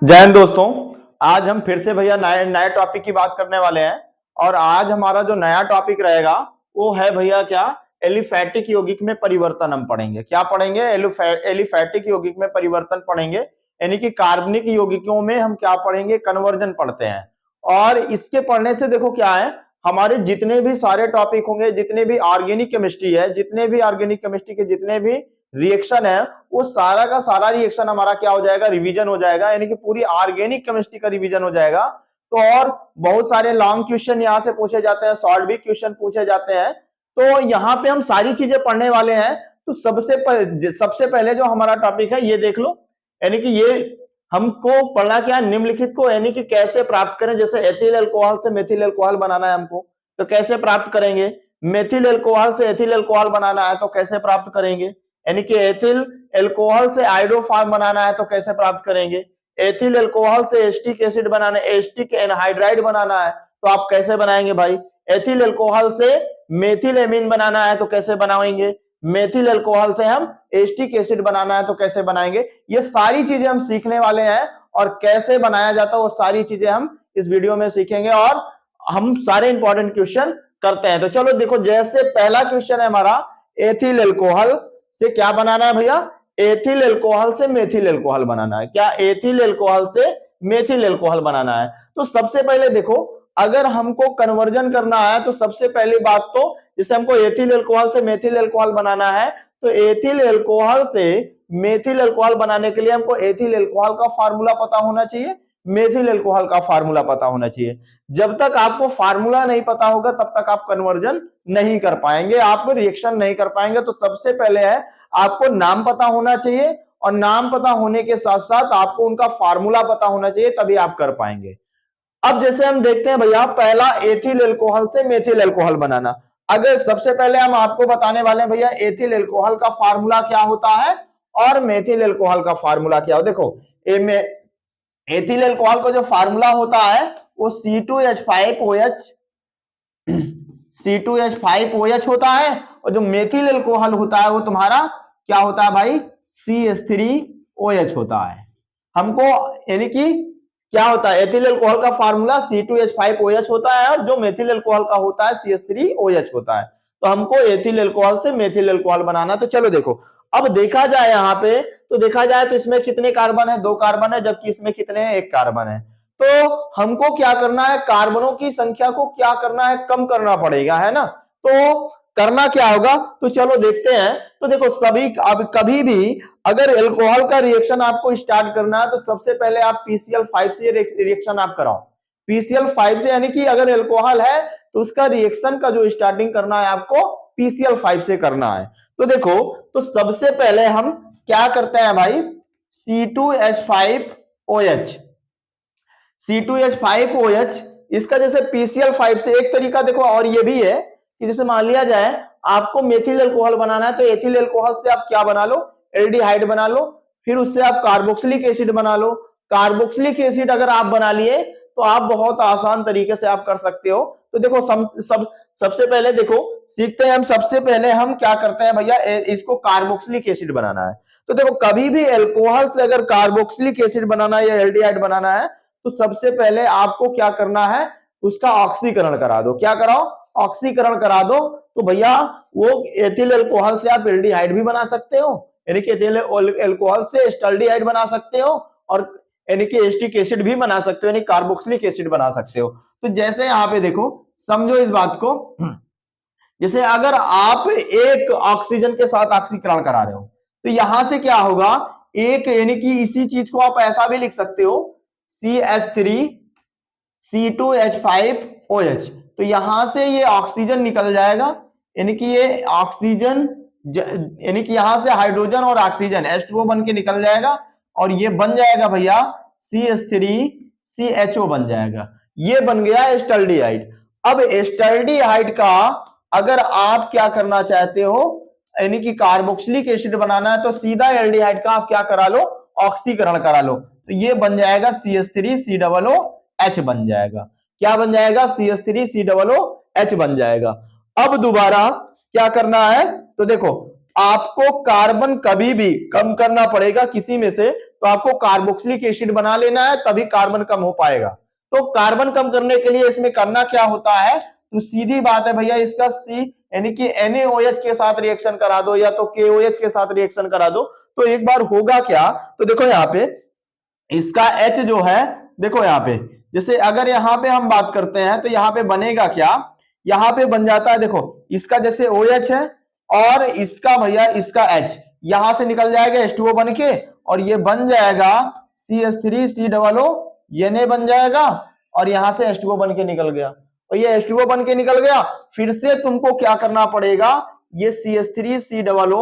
जय हिंद दोस्तों। आज हम फिर से भैया नए नए टॉपिक की बात करने वाले हैं। और आज हमारा जो नया टॉपिक रहेगा वो है भैया क्या, एलिफैटिक यौगिक में परिवर्तन हम पढ़ेंगे। क्या पढ़ेंगे? एलिफैटिक यौगिक में परिवर्तन पढ़ेंगे, यानी कि कार्बनिक यौगिकों में हम क्या पढ़ेंगे, कन्वर्जन पढ़ते हैं। और इसके पढ़ने से देखो क्या है, हमारे जितने भी सारे टॉपिक होंगे, जितने भी ऑर्गेनिक केमिस्ट्री है, जितने भी ऑर्गेनिक केमिस्ट्री के जितने भी रिएक्शन है, वो सारा का सारा रिएक्शन हमारा क्या हो जाएगा, रिवीजन हो जाएगा, यानी कि पूरी ऑर्गेनिक केमिस्ट्री का रिवीजन हो जाएगा। तो और बहुत सारे लॉन्ग क्वेश्चन यहाँ से पूछे जाते हैं, शॉर्ट भी क्वेश्चन पूछे जाते हैं। तो यहाँ पे हम सारी चीजें पढ़ने वाले हैं। तो सबसे पहले जो हमारा टॉपिक है ये देख लो, यानी कि ये हमको पढ़ना क्या है, निम्नलिखित को यानी कि कैसे प्राप्त करें। जैसे एथिल अल्कोहल से मेथिल अल्कोहल बनाना है हमको, तो कैसे प्राप्त करेंगे। मेथिल अल्कोहल से एथिल अल्कोहल बनाना है तो कैसे प्राप्त करेंगे। यानी कि एथिल अल्कोहल से आइडोफार्म बनाना है तो कैसे प्राप्त करेंगे। एथिल अल्कोहल से एस्टिक एसिड बनाना है, एस्टिक एनहाइड्राइड बनाना है तो आप कैसे बनाएंगे भाई। एथिल अल्कोहल से मेथिल एमीन बनाना है तो कैसे बनाएंगे। मेथिल अल्कोहल से हम एस्टिक एसिड बनाना है तो कैसे बनाएंगे। ये सारी चीजें हम सीखने वाले हैं और कैसे बनाया जाता है वो सारी चीजें हम इस वीडियो में सीखेंगे। और हम सारे इंपॉर्टेंट क्वेश्चन करते हैं। तो चलो देखो, जैसे पहला क्वेश्चन है हमारा, एथिल अल्कोहल से क्या बनाना है भैया, एथिल अल्कोहल से मेथिल अल्कोहल बनाना है। क्या एथिल अल्कोहल से मेथिल अल्कोहल बनाना है। तो सबसे पहले देखो, अगर हमको कन्वर्जन करना है तो सबसे पहली बात तो जैसे हमको एथिल अल्कोहल से मेथिल अल्कोहल बनाना है, तो एथिल अल्कोहल से मेथिल अल्कोहल बनाने के लिए हमको एथिल अल्कोहल का फार्मूला पता होना चाहिए, मेथिल अल्कोहल का फार्मूला पता होना चाहिए। जब तक आपको फार्मूला नहीं पता होगा तब तक आप कन्वर्जन नहीं कर पाएंगे, आप रिएक्शन नहीं कर पाएंगे। तो सबसे पहले है आपको नाम पता होना चाहिए, और नाम पता होने के साथ साथ आपको उनका फार्मूला पता होना चाहिए, तभी आप कर पाएंगे। अब जैसे हम देखते हैं भैया, पहला एथिल अल्कोहल से मेथिल अल्कोहल बनाना। अगर सबसे पहले हम आपको बताने वाले हैं भैया एथिल अल्कोहल का फार्मूला क्या होता है और मेथिल अल्कोहल का फार्मूला क्या हो। देखो, एथिल अल्कोहल का जो फार्मूला होता है वो C2H5OH C2H5OH होता है, और जो मेथिल अल्कोहल होता है वो तुम्हारा क्या होता है भाई, CH3OH होता है। हमको यानी कि क्या होता है, एथिल अल्कोहल का फार्मूला C2H5OH होता है, और जो मेथिल अल्कोहल का होता है CH3OH होता है। तो हमको एथिल अल्कोहल से मेथिल अल्कोहल बनाना। तो चलो देखो, अब देखा जाए यहाँ पे, तो देखा जाए तो इसमें कितने कार्बन है, 2 कार्बन है, जबकि इसमें कितने हैं, 1 कार्बन है। तो हमको क्या करना है, कार्बनों की संख्या को क्या करना है, कम करना पड़ेगा, है ना। तो करना क्या होगा, तो चलो देखते हैं। तो देखो, सभी अब कभी भी अगर अल्कोहल का रिएक्शन आपको स्टार्ट करना है तो सबसे पहले आप PCl5 से रिएक्शन आप कराओ। PCl5 से, यानी कि अगर अल्कोहल है तो उसका रिएक्शन का जो स्टार्टिंग करना है आपको PCl5 से करना है। तो देखो, तो सबसे पहले हम क्या करते हैं भाई, C2H5OH C2H5OH इसका जैसे PCl5 से एक तरीका देखो और ये भी है कि जैसे मान लिया जाए आपको मेथिल अल्कोहल बनाना है, तो एथिल अल्कोहल से आप क्या बना लो, एल्डिहाइड बना लो, फिर उससे आप कार्बोक्सिलिक एसिड बना लो। कार्बोक्सिलिक एसिड अगर आप बना लिए तो आप बहुत आसान तरीके से आप कर सकते हो। तो देखो सबसे पहले देखो सीखते हैं हम, सबसे पहले हम क्या करते हैं भैया, इसको कार्बोक्सिलिक एसिड बनाना है। तो देखो, कभी भी अल्कोहल से अगर कार्बोक्सिलिक एसिड बनाना है या एल्डिहाइड बनाना है तो सबसे पहले आपको क्या करना है, उसका ऑक्सीकरण करा दो। क्या कराओ, ऑक्सीकरण करा दो। तो भैया वो एथिल अल्कोहल से आप एल्डिहाइड भी बना सकते हो, यानी कि एथिल अल्कोहल से एस्टल्डिहाइड बना सकते हो, और यानी कि एस्टिक एसिड भी बना सकते हो, यानी कार्बोक्सिलिक एसिड बना सकते हो। तो जैसे यहाँ पे देखो, समझो इस बात को, जैसे अगर आप एक ऑक्सीजन के साथ ऑक्सीकरण करा रहे हो तो यहां से क्या होगा, एक यानी कि इसी चीज को आप ऐसा भी लिख सकते हो, CH3C2H5OH। तो यहां से ये ऑक्सीजन निकल जाएगा, यानी कि ये ऑक्सीजन यानी कि यहां से हाइड्रोजन और ऑक्सीजन H2O बन के निकल जाएगा, और ये बन जाएगा भैया CH3CHO बन जाएगा। ये बन गया एस्टल्डिहाइड। अब एस्टल्डिहाइड का अगर आप क्या करना चाहते हो, यानी कि कार्बोक्सिलिक एसिड बनाना है, तो सीधा एल्डिहाइड का आप क्या करा लो, ऑक्सीकरण करा लो। तो ये बन जाएगा CH3COOH बन जाएगा। क्या बन जाएगा, CH3COOH बन जाएगा। अब दोबारा क्या करना है, तो देखो आपको कार्बन कभी भी कम करना पड़ेगा किसी में से, तो आपको कार्बोक्सिलिक एसिड बना लेना है, तभी कार्बन कम हो पाएगा। तो कार्बन कम करने के लिए इसमें करना क्या होता है, तो सीधी बात है भैया, इसका सी यानी कि NaOH के साथ रिएक्शन करा दो या तो KOH के साथ रिएक्शन करा दो, तो एक बार होगा क्या, तो देखो यहाँ पे इसका H जो है, देखो यहाँ पे जैसे अगर यहाँ पे हम बात करते हैं तो यहाँ पे बनेगा क्या, यहाँ पे बन जाता है, देखो इसका जैसे OH है और इसका भैया इसका H यहां से निकल जाएगा H2O बन के, और ये बन जाएगा CH3COO Na बन जाएगा, और यहां से H2O बन के निकल गया, और ये H2O बन के निकल गया। फिर से तुमको क्या करना पड़ेगा, ये CH3COO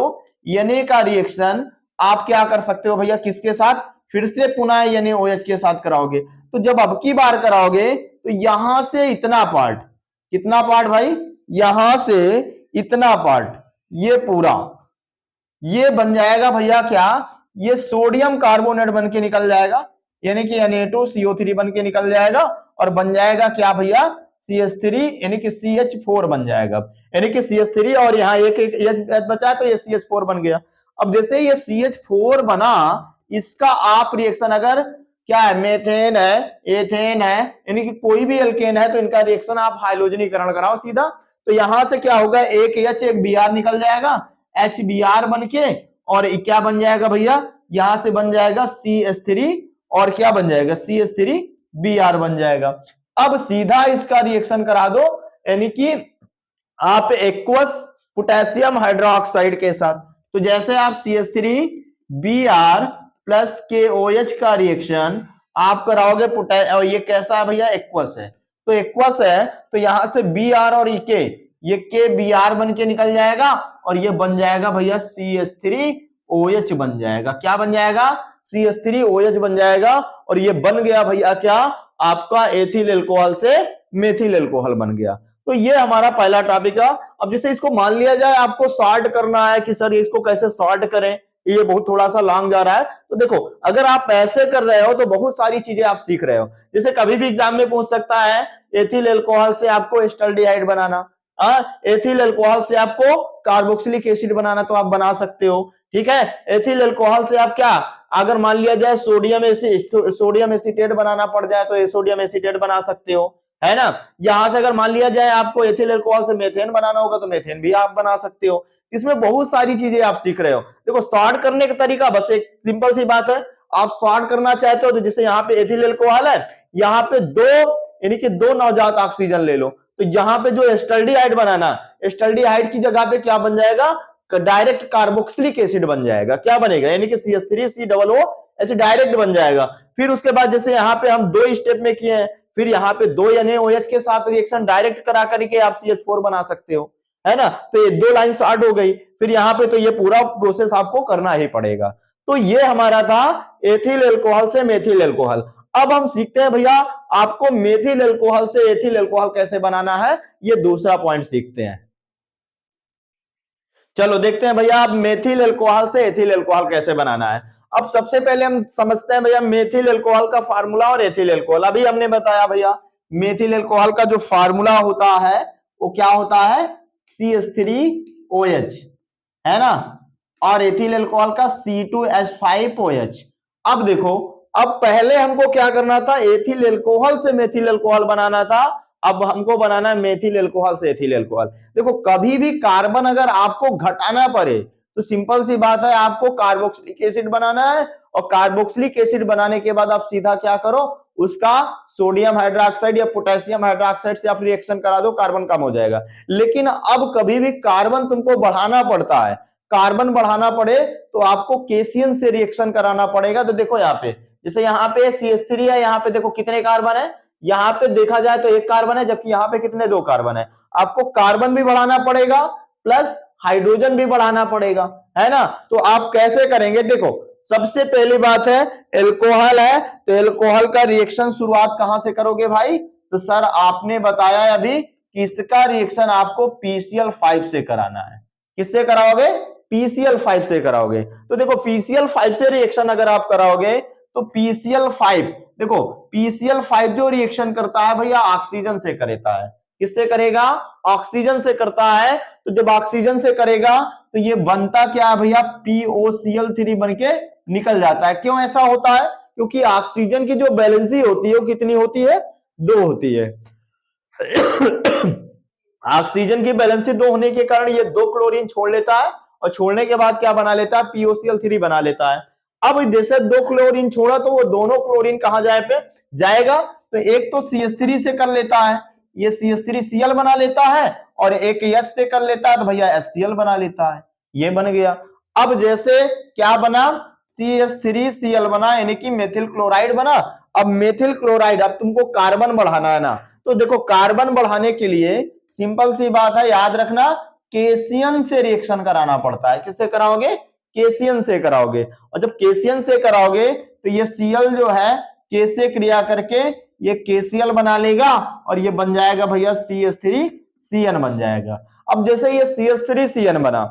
Na का रिएक्शन आप क्या कर सकते हो भैया, किसके साथ, फिर से पुनः NaOH के साथ कराओगे। तो जब अब की बार कराओगे तो यहां से इतना पार्ट, कितना पार्ट भाई, यहां से इतना पार्ट, ये पूरा ये बन जाएगा भैया क्या, ये सोडियम कार्बोनेट बन के निकल जाएगा, यानी कि Na2CO3 बन के निकल जाएगा, और बन जाएगा क्या भैया CH3 यानी कि CH4 बन जाएगा, यानी कि CH3 और यहाँ एक बचा तो ये CH4 बन गया। अब जैसे ये CH4 बना, इसका आप रिएक्शन अगर क्या है, मेथेन है, एथेन है, यानी कि कोई भी एल्केन है, तो इनका रिएक्शन आप हाइड्रोजनीकरण कराओ सीधा, तो यहां से क्या होगा, एक H एक Br निकल जाएगा, HBr बन के, और क्या बन जाएगा भैया, यहां से बन जाएगा CH3 और क्या बन जाएगा CH3Br बन जाएगा। अब सीधा इसका रिएक्शन करा दो, यानी कि आप एक्वस पोटेशियम हाइड्रोक्साइड के साथ, तो जैसे आप CH3Br प्लस KOH का रिएक्शन आप कराओगे और ये कैसा है भैया, एक्वस है, तो एक्वस है तो यहां से Br और ये KBr बन के निकल जाएगा, और ये बन जाएगा भैया CH3OH बन जाएगा, क्या बन जाएगा, CH3OH बन जाएगा, और ये बन गया भैया क्या, आपका एथिल अल्कोहल से मेथिल अल्कोहल बन गया। तो ये हमारा पहला टॉपिक है। अब जैसे इसको मान लिया जाए आपको सॉर्ट करना है कि सर इसको कैसे सॉर्ट करें, ये बहुत थोड़ा सा लॉन्ग जा रहा है, तो देखो अगर आप ऐसे कर रहे हो तो बहुत सारी चीजें आप सीख रहे हो। जैसे कभी भी एग्जाम में पूछ सकता है एथिल अल्कोहल से आपको एस्टल्डिहाइड बनाना, एथिल अल्कोहल से आपको कार्बोक्सिलिक एसिड बनाना, तो आप बना सकते हो, ठीक है। एथिल अल्कोहल से आप क्या, अगर मान लिया जाए सोडियम एसीटेट बनाना पड़ जाए तो सोडियम एसीटेट बना सकते हो, है ना। यहां से अगर मान लिया जाए आपको एथिल अल्कोहल से मेथेन बनाना होगा तो मेथेन भी आप बना सकते हो। इसमें बहुत सारी चीजें आप सीख रहे हो। देखो सॉर्ट करने का तरीका बस एक सिंपल सी बात है, आप सॉर्ट करना चाहते हो तो जैसे यहाँ पे एथिल अल्कोहल है, यहाँ पे दो यानी कि दो नवजात ऑक्सीजन ले लो, तो यहाँ पे जो एस्टल्डिहाइड बनाना, एस्टल्डिहाइड की जगह पे क्या बन जाएगा, डायरेक्ट कार्बोक्सिलिक एसिड बन जाएगा, क्या बनेगा, यानी कि CH3COO ऐसे डायरेक्ट बन जाएगा। फिर उसके बाद जैसे यहाँ पे हम दो स्टेप में किए हैं, फिर यहाँ पे दो NaOH के साथ रिएक्शन डायरेक्ट करा करके आप CH4 बना सकते हो, है ना। तो ये दो लाइन शॉर्ट हो गई, फिर यहाँ पे तो ये पूरा प्रोसेस आपको करना ही पड़ेगा। तो ये हमारा था एथिल अल्कोहल से मेथिल अल्कोहल। अब हम सीखते हैं भैया आपको मेथिल अल्कोहल से एथिल अल्कोहल कैसे बनाना है, ये दूसरा पॉइंट सीखते हैं। चलो देखते हैं भैया आप मेथिल अल्कोहल से एथिल अल्कोहल कैसे बनाना है। अब सबसे पहले हम समझते हैं भैया मेथिल अल्कोहल का फार्मूला और एथिल अल्कोहल। अभी हमने बताया भैया मेथिल अल्कोहल का जो फार्मूला होता है वो क्या होता है, CH3OH, है ना, और एथिल अल्कोहल का C2H5OH। अब देखो, अब पहले हमको क्या करना था, एथिल अल्कोहल से मेथिल अल्कोहल बनाना था, अब हमको बनाना है मेथिल अल्कोहल से एथिल अल्कोहल। देखो कभी भी कार्बन अगर आपको घटाना पड़े तो सिंपल सी बात है, आपको कार्बोक्सिलिक एसिड बनाना है, और कार्बोक्सिलिक एसिड बनाने के बाद आप सीधा क्या करो, उसका सोडियम हाइड्रोक्साइड या पोटेशियम हाइड्रोक्साइड से आप रिएक्शन करा दो, कार्बन कम हो जाएगा। लेकिन अब कभी भी कार्बन तुमको बढ़ाना पड़ता है, कार्बन बढ़ाना पड़े तो आपको केशियन से रिएक्शन कराना पड़ेगा। तो देखो यहाँ पे जैसे यहाँ पे CH3 है, यहाँ पे देखो कितने कार्बन है, यहाँ पे देखा जाए तो एक कार्बन है, जबकि यहाँ पे कितने, दो कार्बन है। आपको कार्बन भी बढ़ाना पड़ेगा प्लस हाइड्रोजन भी बढ़ाना पड़ेगा, है ना। तो आप कैसे करेंगे, देखो सबसे पहली बात है एल्कोहल है, तो एल्कोहल का रिएक्शन शुरुआत कहां से करोगे भाई, तो सर आपने बताया अभी कि इसका रिएक्शन आपको PCl5 से कराना है। किससे कराओगे, PCl5 से कराओगे। तो देखो PCl5 से रिएक्शन अगर आप कराओगे तो PCl5, देखो PCl5 जो रिएक्शन करता है भैया ऑक्सीजन से करता है। किससे करेगा, ऑक्सीजन से करता है। तो जब ऑक्सीजन से करेगा तो ये बनता क्या है भैया, POCl3 बन के निकल जाता है। क्यों ऐसा होता है? क्योंकि ऑक्सीजन की जो वैलेंसी होती है वो कितनी होती है, 2 होती है। ऑक्सीजन की वैलेंसी 2 होने के कारण ये 2 क्लोरीन छोड़ लेता है और छोड़ने के बाद क्या बना लेता है, POCl3 बना लेता है। अब जैसे 2 क्लोरीन छोड़ा तो वो दोनों क्लोरीन कहां जाएगा, तो एक तो CH3 से कर लेता है, ये CH3Cl बना लेता है, और एक H से कर लेता है तो भैया HCl बना लेता है, ये बन गया। अब जैसे क्या बना, CH3Cl बना, यानी कि मेथिल क्लोराइड बना। अब मेथिल क्लोराइड, अब तुमको कार्बन बढ़ाना है ना, तो देखो कार्बन बढ़ाने के लिए सिंपल सी बात है, याद रखना, केशियन से रिएक्शन कराना पड़ता है। किससे कराओगे, केशियन से कराओगे। और जब केशियन से कराओगे तो ये Cl जो है K से क्रिया करके ये KCl बना लेगा और ये बन जाएगा भैया CH3CN बन जाएगा। अब जैसे ये CH3CN बना,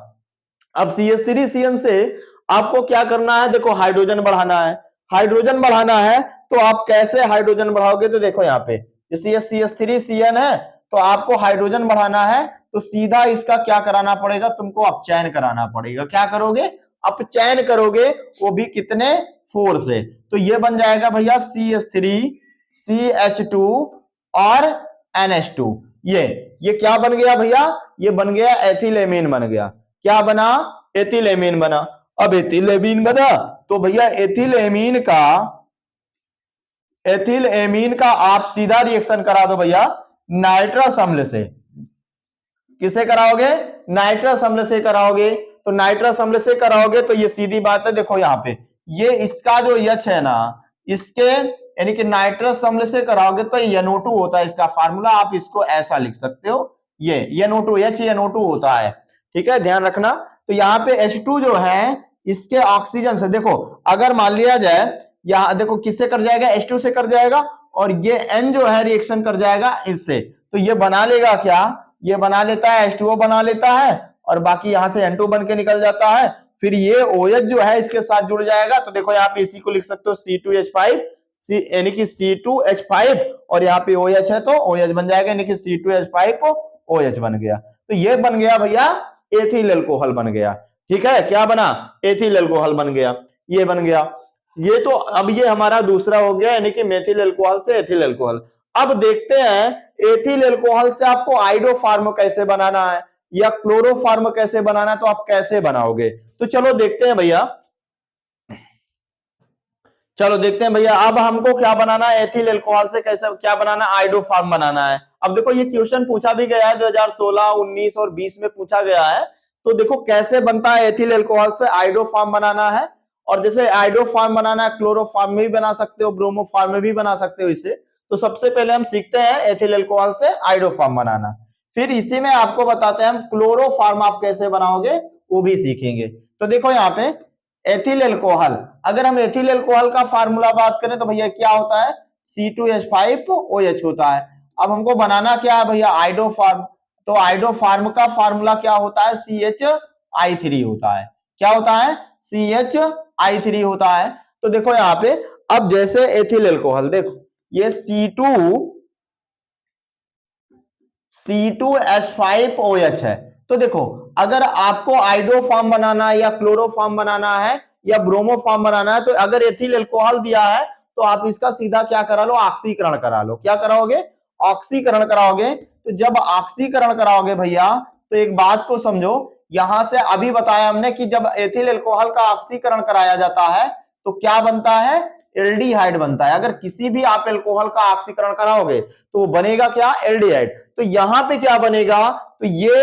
अब CH3CN से आपको क्या करना है, देखो हाइड्रोजन बढ़ाना है। हाइड्रोजन बढ़ाना है तो आप कैसे हाइड्रोजन बढ़ाओगे, तो देखो यहाँ पे जैसे ये CH3CN है तो आपको हाइड्रोजन बढ़ाना है तो सीधा इसका क्या कराना पड़ेगा, तुमको अपचयन कराना पड़ेगा। क्या करोगे, अपचयन करोगे, वो भी कितने, 4 से। तो ये बन जाएगा भैया CH3 CH2 और NH2। ये क्या बन गया भैया, ये बन गया एथिलेमीन बन गया। क्या बना, एथिलेमीन बना। अब एथिलेमीन बना तो भैया एथिलेमीन का आप सीधा रिएक्शन करा दो भैया नाइट्रस अम्ल से। किसे कराओगे, नाइट्रस अम्ल से कराओगे। तो नाइट्रस अम्ल से कराओगे तो ये सीधी बात है, देखो यहाँ पे ये इसका जो H है ना, इसके यानी कि नाइट्रस अम्ल से कराओगे तो NO2 होता है इसका फार्मूला, आप इसको ऐसा लिख सकते हो, ये NO2 NO2 होता है। ठीक है, ध्यान रखना। तो यहाँ पे H2 जो है इसके ऑक्सीजन से, देखो अगर मान लिया जाए यहाँ देखो किससे कर जाएगा, H2 से कर जाएगा, और ये N जो है रिएक्शन कर जाएगा इससे, तो ये बना लेगा क्या, ये बना लेता है H2O बना लेता है, और बाकी यहां से N2 बन के निकल जाता है। फिर ये OH जो है इसके साथ जुड़ जाएगा, तो देखो यहाँ पे इसी को लिख सकते हो C2H5, यानी कि C2H5, और यहाँ पे OH है तो OH बन जाएगा, यानी कि C2H5 OH बन गया। तो ये बन गया भैया एथिल अल्कोहल बन गया। ठीक है, क्या बना, एथिल अल्कोहल बन गया, ये बन गया। ये तो अब ये हमारा दूसरा हो गया, यानी कि मेथिल अल्कोहल से एथिल अल्कोहल। अब देखते हैं एथिल अल्कोहल से आपको आइडोफार्म कैसे बनाना है या क्लोरोफार्म कैसे बनाना है, तो आप कैसे बनाओगे, तो चलो देखते हैं भैया। चलो देखते हैं भैया, अब हमको क्या बनाना है, एथिल अल्कोहल से कैसे क्या बनाना है, आइडोफार्म बनाना है। अब देखो ये क्वेश्चन पूछा भी गया है 2016, 19 और 20 में पूछा गया है। तो देखो कैसे बनता है एथिल अल्कोहल से आइडोफार्म बनाना है, और जैसे आइडोफार्म बनाना है क्लोरोफार्म में भी बना सकते हो, ब्रोमोफार्म में भी बना सकते हो इसे। तो सबसे पहले हम सीखते हैं एथिल अल्कोहल से आइडोफार्म बनाना, फिर इसी में आपको बताते हैं हम क्लोरोफार्म आप कैसे बनाओगे वो भी सीखेंगे। तो देखो यहाँ पे एथिल अल्कोहल, अगर हम एथिल अल्कोहल का फार्मूला बात करें तो भैया क्या होता है, C2H5OH होता है। अब हमको बनाना क्या है भैया, आइडोफार्म। तो आइडोफार्म का फार्मूला क्या होता है, CHI3 होता है। क्या होता है, CHI3 होता है। तो देखो यहाँ पे अब जैसे एथिल अल्कोहल, देखो ये C2H5OH है। तो देखो अगर आपको आइडोफार्म बनाना है या क्लोरोफार्म बनाना है या ब्रोमोफार्म बनाना है, तो अगर एथिल अल्कोहल दिया है तो आप इसका सीधा क्या करा लो, ऑक्सीकरण करा लो। क्या कराओगे, ऑक्सीकरण कराओगे। तो जब ऑक्सीकरण कराओगे भैया, तो एक बात को समझो, यहां से अभी बताया हमने कि जब एथिल अल्कोहल का ऑक्सीकरण कराया जाता है तो क्या बनता है, एल्डिहाइड बनता है। अगर किसी भी आप अल्कोहल का ऑक्सीकरण कराओगे तो बनेगा क्या, एल्डिहाइड। तो यहां पे क्या बनेगा, तो ये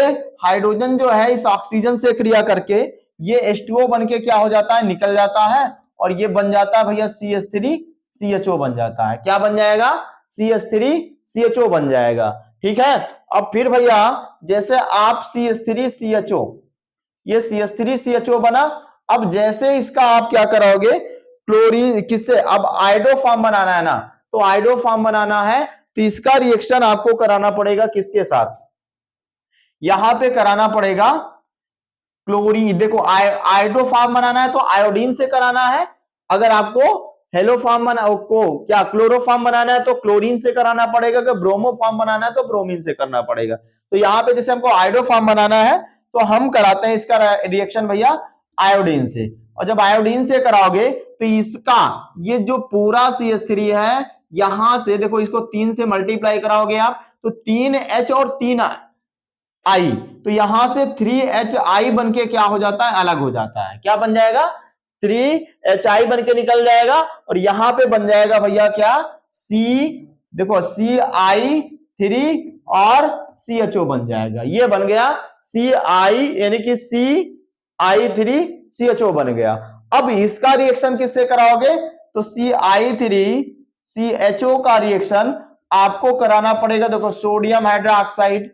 हाइड्रोजन जो है इस ऑक्सीजन से क्रिया करके ये H2O बन के क्या हो जाता है, निकल जाता है, और ये बन जाता है भैया CH3CHO बन जाता है। क्या बन जाएगा, CH3CHO बन जाएगा। ठीक है, अब फिर भैया जैसे आप CH3CHO, ये CH3CHO बना। अब जैसे इसका आप क्या कराओगे, क्लोरीन किससे, अब आइडोफार्म बनाना है ना, तो आइडोफार्म बनाना है तो इसका रिएक्शन आपको कराना पड़ेगा किसके साथ, यहां पे कराना पड़ेगा क्लोरीन। देखो आइडोफार्म बनाना है तो आयोडीन से कराना है, अगर आपको हेलोफार्म बना को क्या क्लोरोफार्म बनाना है तो क्लोरीन से कराना पड़ेगा, अगर ब्रोमोफार्म बनाना है तो ब्रोमीन से करना पड़ेगा। तो यहाँ पे जैसे हमको आइडोफार्म बनाना है तो हम कराते हैं इसका रिएक्शन भैया आयोडीन से, और जब आयोडीन से कराओगे तो इसका ये जो पूरा CH3 है, यहां से देखो इसको 3 से मल्टीप्लाई कराओगे आप तो 3H और 3I, तो यहां से 3HI बन के क्या हो जाता है, अलग हो जाता है। क्या बन जाएगा, 3HI बन के निकल जाएगा, और यहां पे बन जाएगा भैया क्या, C, देखो CI3 और CHO बन जाएगा। ये बन गया CI यानी कि CI3CHO बन गया। अब इसका रिएक्शन किससे कराओगे, तो CI3CHO का रिएक्शन आपको कराना पड़ेगा, देखो सोडियम हाइड्रोक्साइड,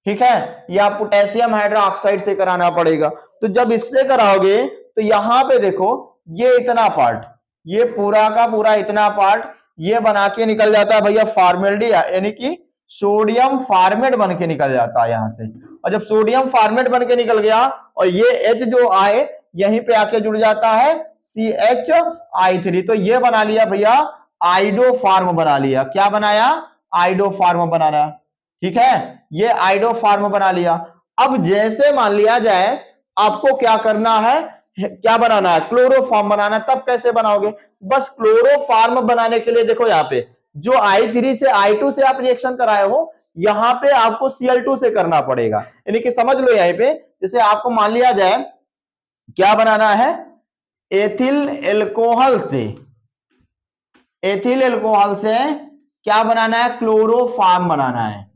ठीक है, या पोटेशियम हाइड्रोक्साइड से कराना पड़ेगा। तो जब इससे कराओगे तो यहां पे देखो ये इतना पार्ट, ये पूरा का पूरा इतना पार्ट ये बना के निकल जाता है भैया फॉर्मेल्डिहाइड, यानी कि सोडियम फॉर्मेट बन के निकल जाता है यहां से। और जब सोडियम फॉर्मेट बन के निकल गया और ये H जो आए यहीं पे आके जुड़ जाता है CHI3, तो ये बना लिया भैया आइडो फार्म बना लिया। क्या बनाया, आइडो फार्म बनाना, ठीक है, ये आइडो फार्म बना लिया। अब जैसे मान लिया जाए आपको क्या करना है, क्या बनाना है, क्लोरोफॉर्म बनाना है। तब कैसे बनाओगे, बस क्लोरोफॉर्म बनाने के लिए देखो यहाँ पे जो I3 से I2 से आप रिएक्शन कराए हो, यहां पे आपको Cl2 से करना पड़ेगा। यानी कि समझ लो यहीं पे, जैसे आपको मान लिया जाए क्या बनाना है, एथिल एल्कोहल से, एथिल एल्कोहल से क्या बनाना है, क्लोरोफॉर्म बनाना है,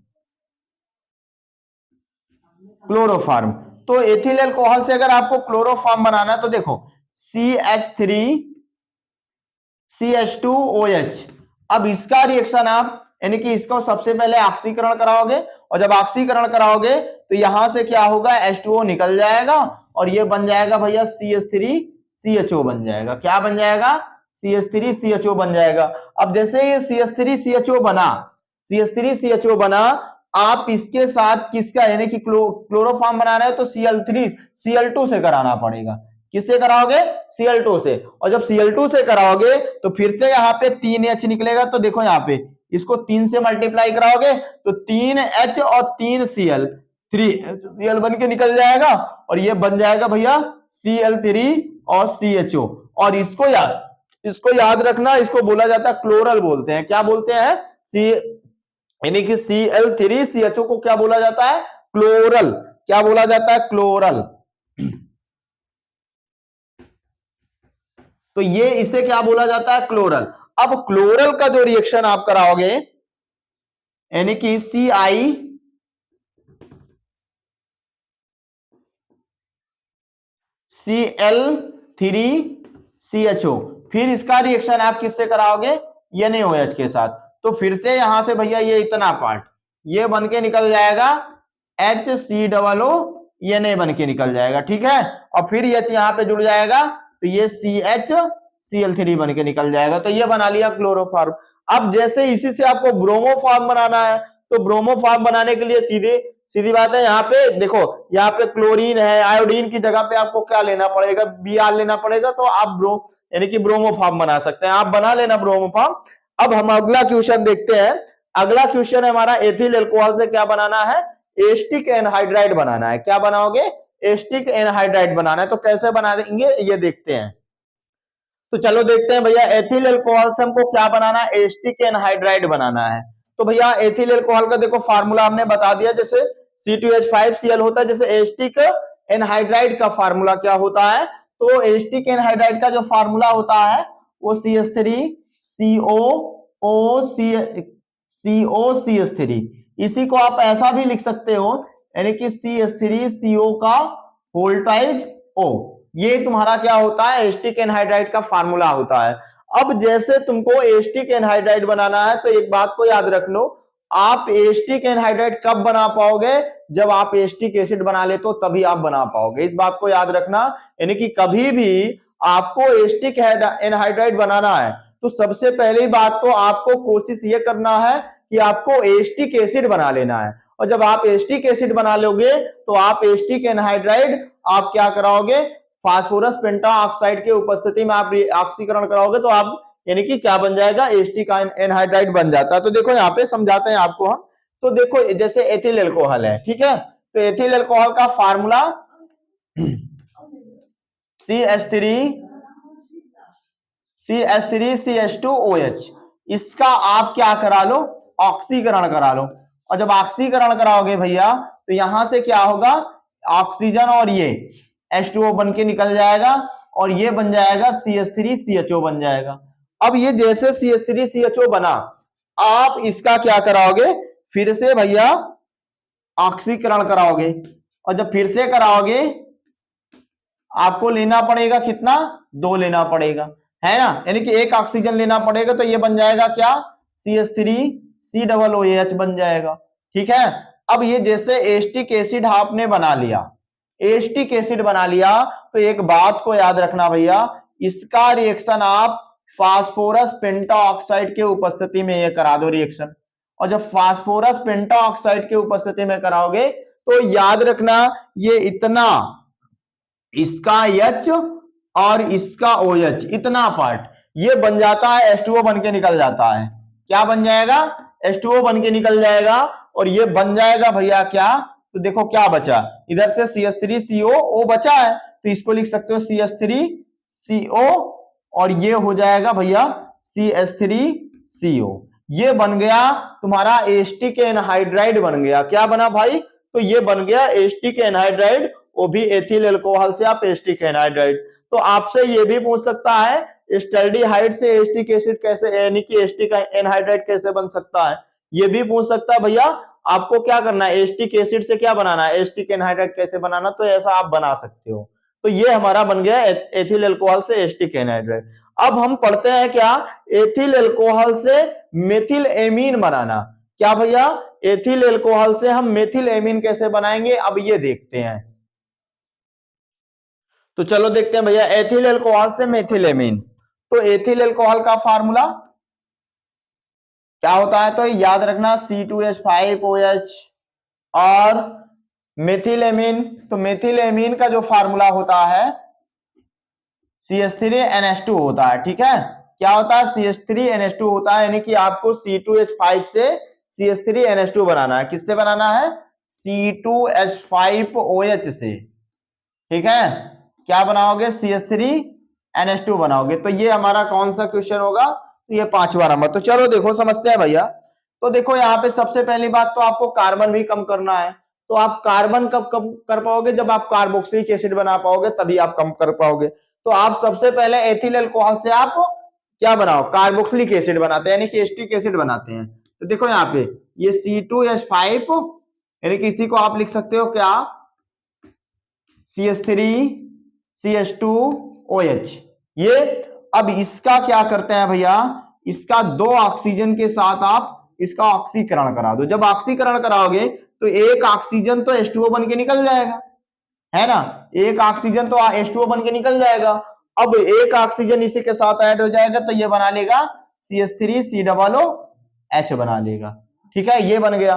क्लोरोफॉर्म। तो एथिल एल्कोहल से अगर आपको क्लोरोफॉर्म बनाना है तो देखो CH3CH2OH, अब इसका रिएक्शन आप यानी कि इसको सबसे पहले ऑक्सीकरण कराओगे, और जब ऑक्सीकरण कराओगे तो यहां से क्या होगा, H2O निकल जाएगा और ये बन जाएगा भैया CH3CHO बन जाएगा। क्या बन जाएगा, CH3CHO बन जाएगा। अब जैसे ये CH3CHO बना, CH3CHO बना, आप इसके साथ किसका यानी कि क्लोरोफॉर्म बनाना है तो Cl2 से कराना पड़ेगा। किससे कराओगे, Cl2 से। और जब Cl2 से कराओगे तो फिर से यहाँ पे 3H निकलेगा, तो देखो यहाँ पे इसको 3 से मल्टीप्लाई कराओगे तो 3H और 3Cl, 3HCl बन के निकल जाएगा, और ये बन जाएगा भैया Cl3 और CHO। और इसको याद रखना, इसको बोला जाता है क्लोरल बोलते हैं। क्या बोलते हैं, यानी कि Cl3CHO को क्या बोला जाता है, क्लोरल। क्या बोला जाता है, क्लोरल। तो ये इसे क्या बोला जाता है, क्लोरल। अब क्लोरल का जो रिएक्शन आप कराओगे यानी कि CiCl3CHO, फिर इसका रिएक्शन आप किससे कराओगे, NaOH के साथ। तो फिर से यहां से भैया ये इतना पार्ट ये बन के निकल जाएगा HCOO Na बन के निकल जाएगा, ठीक है, और फिर H यहां पे जुड़ जाएगा तो ये CHCl3 बन के निकल जाएगा। तो ये बना लिया क्लोरोफॉर्म। अब जैसे इसी से आपको ब्रोमोफॉर्म बनाना है, तो ब्रोमोफॉर्म बनाने के लिए सीधी बात है, यहाँ पे देखो यहाँ पे क्लोरीन है, आयोडीन की जगह पे आपको क्या लेना पड़ेगा, Br लेना पड़ेगा, तो आप यानी कि ब्रोमोफॉर्म बना सकते हैं। आप बना लेना ब्रोमोफॉर्म। अब हम अगला क्वेश्चन देखते हैं। अगला क्वेश्चन हमारा एथिल अल्कोहल से क्या बनाना है, एस्टिक एनहाइड्राइड बनाना है। क्या बनाओगे, एस्टिक एनहाइड्राइड बनाना है। तो कैसे बना देंगे ये देखते हैं। तो चलो देखते हैं भैया, एथिल अल्कोहल से हमको क्या बनाना है, एस्टिक एनहाइड्राइड बनाना है। तो भैया एथिल अल्कोहल का देखो फार्मूला हमने बता दिया, जैसे C2H5Cl होता है, जैसे एस्टिक एनहाइड्राइड का फार्मूला क्या होता है, तो एस्टिक एनहाइड्राइड का जो फार्मूला होता है वो CH3COCH3, इसी को आप ऐसा भी लिख सकते हो यानी कि CH3CO का होल टाइम्स O, ये तुम्हारा क्या होता है, एस्टिक एनहाइड्राइड का फार्मूला होता है। अब जैसे तुमको एस्टिक एनहाइड्राइड बनाना है तो एक बात को याद रख लो, आप एस्टिक एनहाइड्राइड कब बना पाओगे, जब आप एस्टिक एसिड बना ले तो तभी आप बना पाओगे। इस बात को याद रखना, यानी कि कभी भी आपको एस्टिक एनहाइड्राइड बनाना है तो सबसे पहली बात तो आपको कोशिश ये करना है कि आपको एस्टिक एसिड बना लेना है। और जब आप एस्टिक एसिड बना लोगे तो आप एस्टिक एनहाइड्राइड आप क्या कराओगे, फास्फोरस पेंटाऑक्साइड के उपस्थिति में आप ऑक्सीकरण कराओगे, तो आप यानी कि क्या बन जाएगा, एस्टिक एनहाइड्राइड बन जाता है। तो देखो यहाँ पे समझाते हैं आपको हम। तो देखो जैसे एथिल अल्कोहल है, ठीक है, तो एथिल अल्कोहल का फार्मूला CH3CH2OH। इसका आप क्या करा लो, ऑक्सीकरण करा लो। और जब ऑक्सीकरण कराओगे भैया तो यहां से क्या होगा, ऑक्सीजन और ये H2O बन के निकल जाएगा और ये बन जाएगा CH3CHO बन जाएगा। अब ये जैसे CH3CHO बना, आप इसका क्या कराओगे, फिर से भैया ऑक्सीकरण कराओगे। और जब फिर से कराओगे आपको लेना पड़ेगा कितना, 2 लेना पड़ेगा, है ना, यानी कि एक ऑक्सीजन लेना पड़ेगा। तो ये बन जाएगा क्या, CH3COOH बन जाएगा। ठीक है। अब ये जैसे एस्टिक एसिड आपने बना लिया, एस्टिक एसिड बना लिया, तो एक बात को याद रखना भैया, इसका रिएक्शन आप फास्फोरस पेंटाऑक्साइड के उपस्थिति में ये करा दो रिएक्शन। और जब फास्फोरस पेंटाऑक्साइड के उपस्थिति में कराओगे तो याद रखना ये इतना, इसका H और इसका OH, इतना पार्ट ये बन जाता है, H2O बन के निकल जाता है। क्या बन जाएगा, H2O बन के निकल जाएगा। और ये बन जाएगा भैया क्या, तो देखो क्या बचा, इधर से CH3COO बचा है, तो इसको लिख सकते हो CH3CO और ये हो जाएगा भैया CH3CO। ये बन गया तुम्हारा एस्टिक एनहाइड्राइड बन गया। क्या बना भाई, तो ये बन गया एस्टिक एनहाइड्राइड, वो भी एथिल अल्कोहल से आप एस्टिक एनहाइड्राइड। तो आपसे ये भी पूछ सकता है एस्टल्डिहाइड से एस्टिक एसिड कैसे, यानी कि एस्टिक एनहाइड्राइड कैसे बन सकता है, ये भी पूछ सकता है भैया। आपको क्या करना है, एस्टिक एसिड से क्या बनाना है, एस्टिक एनहाइड्राइड कैसे बनाना, तो ऐसा आप बना सकते हो। तो ये हमारा बन गया एथिल अल्कोहल से एस्टिक एनहाइड्राइड। अब हम पढ़ते हैं क्या, एथिल अल्कोहल से मेथिल एमीन बनाना। क्या भैया, एथिल अल्कोहल से हम मेथिल एमीन कैसे बनाएंगे, अब ये देखते हैं। तो चलो देखते हैं भैया, एथिल अल्कोहल से मेथिल एमीन। तो एथिल अल्कोहल का फार्मूला क्या होता है, तो याद रखना C2H5OH और मेथिल एमीन। तो मेथिल एमीन का जो फार्मूला होता है CH3NH2 होता है। ठीक है, क्या होता है, CH3NH2 होता है, यानी कि आपको C2H5 से CH3NH2 बनाना है। किससे बनाना है, C2H5OH से। ठीक है, क्या बनाओगे, CH3NH2 बनाओगे। तो ये हमारा कौन सा क्वेश्चन होगा, तो ये 5वां नंबर। तो चलो देखो समझते हैं भैया। तो देखो यहाँ पे सबसे पहली बात तो आपको कार्बन भी कम करना है। तो आप कार्बन कब कम कर पाओगे, जब आप कार्बोक्सिलिक एसिड बना पाओगे तभी आप कम कर पाओगे। तो आप सबसे पहले एथिल अल्कोहल से आप क्या बनाओ, कार्बोक्सिलिक एसिड बनाते हैं, यानी कि एस्टिक एसिड बनाते हैं। तो देखो यहाँ पे ये C2H5, यानी कि इसी को आप लिख सकते हो क्या, CH3CH2OH। ये अब इसका क्या करते हैं भैया, इसका 2 ऑक्सीजन के साथ आप इसका ऑक्सीकरण करा दो। जब ऑक्सीकरण कराओगे तो एक ऑक्सीजन तो H2O बन के निकल जाएगा, है ना, एक ऑक्सीजन तो H2O बन के निकल जाएगा। अब एक ऑक्सीजन इसी के साथ ऐड हो जाएगा तो ये बना लेगा CH3COOH बना लेगा। ठीक है, ये बन गया।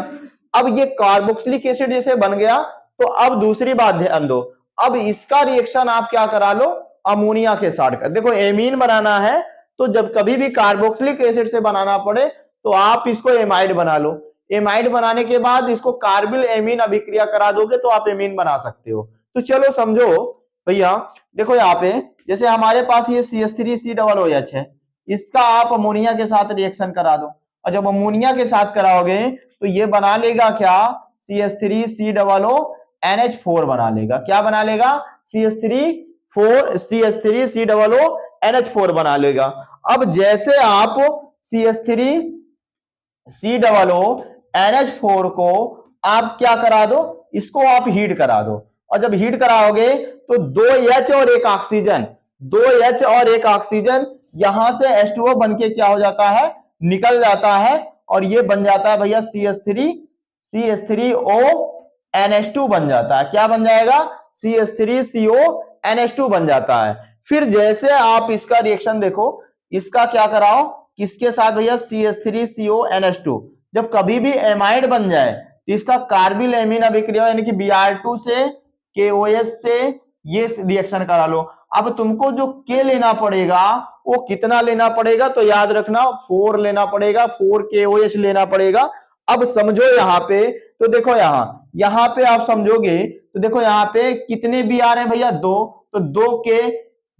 अब ये कार्बोक्सिलिक एसिड जैसे बन गया, तो अब दूसरी बात ध्यान दो, अब इसका रिएक्शन आप क्या करा लो, अमोनिया के साथ कर। देखो एमीन बनाना है तो जब कभी भी कार्बोक्सिलिक एसिड से बनाना पड़े तो आप इसको एमाइड बना लो। एमाइड बनाने के बाद इसको कार्बिल एमीन अभिक्रिया करा दोगे तो आप एमीन बना सकते हो। तो चलो समझो भैया, देखो यहाँ पे जैसे हमारे पास ये CH3COOH है, इसका आप अमोनिया के साथ रिएक्शन करा दो। और जब अमोनिया के साथ कराओगे तो ये बना लेगा क्या, CH3COONH4 बना लेगा। क्या बना लेगा, CH3COONH4 बना लेगा। अब जैसे आप CH3COONH4 को आप क्या करा दो, इसको आप हीट करा दो। और जब हीट कराओगे तो 2H और एक ऑक्सीजन, 2H और एक ऑक्सीजन यहां से H2O बन के क्या हो जाता है, निकल जाता है। और ये बन जाता है भैया CH3ONH2 बन जाता है। क्या बन जाएगा, CH3CONH2 बन जाता है। फिर जैसे आप इसका रिएक्शन देखो, इसका क्या कराओ, किसके साथ भैया, CH3CONH2। जब कभी भी एमाइड बन जाए तो इसका कार्बिल एमीन अभिक्रिया यानी कि Br2 से KOH से ये रिएक्शन करा लो। अब तुमको जो K लेना पड़ेगा वो कितना लेना पड़ेगा, तो याद रखना 4 लेना पड़ेगा, 4 KOH लेना पड़ेगा। अब समझो यहाँ पे, तो देखो यहाँ पे आप समझोगे तो देखो यहाँ पे कितने बी आर है भैया, 2, तो 2 के,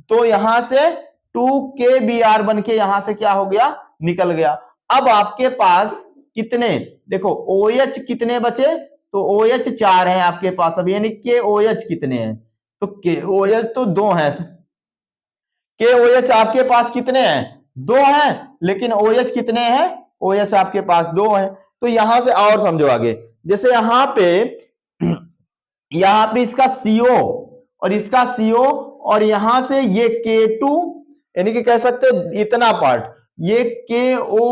तो यहां से 2 के बी आर बन के यहां से क्या हो गया, निकल गया। अब आपके पास कितने, देखो ओ एच कितने बचे, तो ओ एच 4 है आपके पास अब, यानी के ओ एच कितने हैं, तो के ओ एच तो 2 है, के ओ एच आपके पास कितने हैं, 2 हैं, लेकिन ओ एच कितने हैं, ओ एच आपके पास 2 है। तो यहां से और समझो आगे, जैसे यहां पे इसका सीओ और इसका सीओ, और यहां से ये K2, यानी कि कह सकते हो इतना पार्ट, ये KO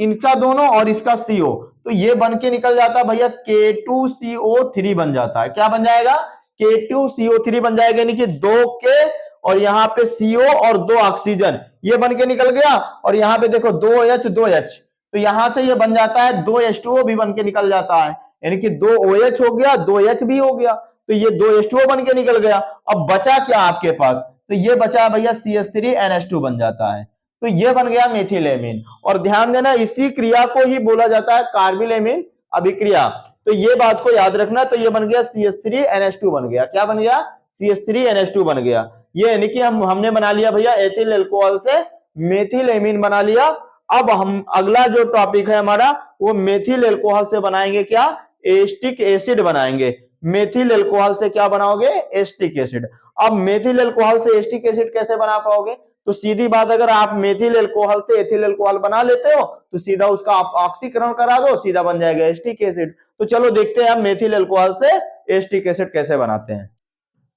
इनका दोनों और इसका CO, तो ये बन के निकल जाता है भैया K2CO3 बन जाता है। क्या बन जाएगा, K2CO3 बन जाएगा, यानी कि 2K और यहाँ पे CO और 2 ऑक्सीजन, ये बन के निकल गया। और यहाँ पे देखो 2H 2H, तो यहां से ये बन जाता है 2H2O भी बन के निकल जाता है, यानी कि 2 OH हो गया, 2H भी हो गया, तो ये 2H2O बन के निकल गया। अब बचा क्या आपके पास, तो ये बचा भैया CH3NH2 बन जाता है, तो ये बन गया मेथिलेमिन। और ध्यान देना इसी क्रिया को ही बोला जाता है कार्बिलेमिन अभिक्रिया, तो ये बात को याद रखना। तो ये बन गया CH3NH2 बन गया, क्या बन गया, CH3NH2 बन गया। ये यानी कि हमने बना लिया भैया एथिल अल्कोहल से मेथिलेमिन बना लिया। अब हम अगला जो टॉपिक है हमारा वो मेथिल अल्कोहल से बनाएंगे क्या, एस्टिक एसिड बनाएंगे। मेथिल अल्कोहल से क्या बनाओगे, एस्टिक एसिड। अब मेथिल अल्कोहल से एस्टिक एसिड कैसे बना पाओगे, तो सीधी बात, अगर आप मेथिल अल्कोहल से एथिल अल्कोहल बना लेते हो तो सीधा उसका आप ऑक्सीकरण करा दो, सीधा बन जाएगा एस्टिक एसिड। तो चलो देखते हैं हम मेथिल अल्कोहल से एस्टिक एसिड कैसे बनाते हैं।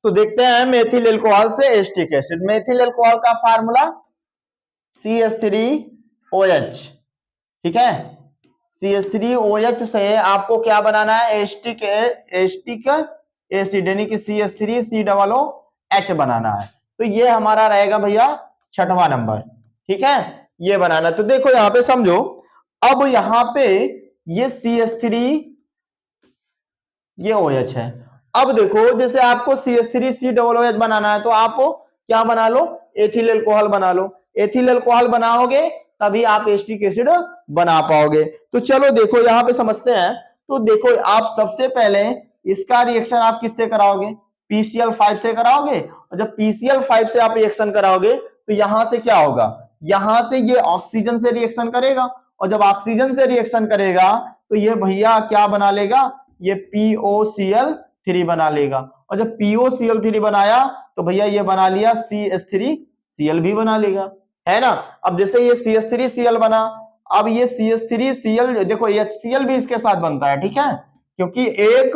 तो देखते हैं मेथिल अल्कोहल से एस्टिक एसिड। मेथिल अल्कोहल का फार्मूला CH3OH, ठीक है, CH3OH से आपको क्या बनाना है, एस्टिक एसिड, यानी कि CH3COOH बनाना है। तो ये हमारा रहेगा भैया 6वां नंबर, ठीक है, ये बनाना। तो देखो यहां पे समझो, अब यहां पे ये CH3 ये OH है। अब देखो जैसे आपको CH3COOH बनाना है तो आप क्या बना लो, एथिल अल्कोहल बना लो। एथिल अल्कोहल बनाओगे तभी आप एस्टिक एसिड बना पाओगे। तो चलो देखो यहां पे समझते हैं। तो देखो आप सबसे पहले इसका रिएक्शन आप किससे कराओगे, PCl5 से कराओगे। और जब PCl5 से आप रिएक्शन कराओगे तो यहां से क्या होगा, यहां से ये ऑक्सीजन से रिएक्शन करेगा, और जब ऑक्सीजन से रिएक्शन करेगा तो ये भैया क्या बना लेगा, ये POCl3 बना लेगा। और जब POCl3 बनाया तो भैया ये बना लिया CH3Cl भी बना लेगा, है ना। अब जैसे ये CH3Cl बना, अब ये CH3Cl देखो HCl भी इसके साथ बनता है, ठीक है, क्योंकि एक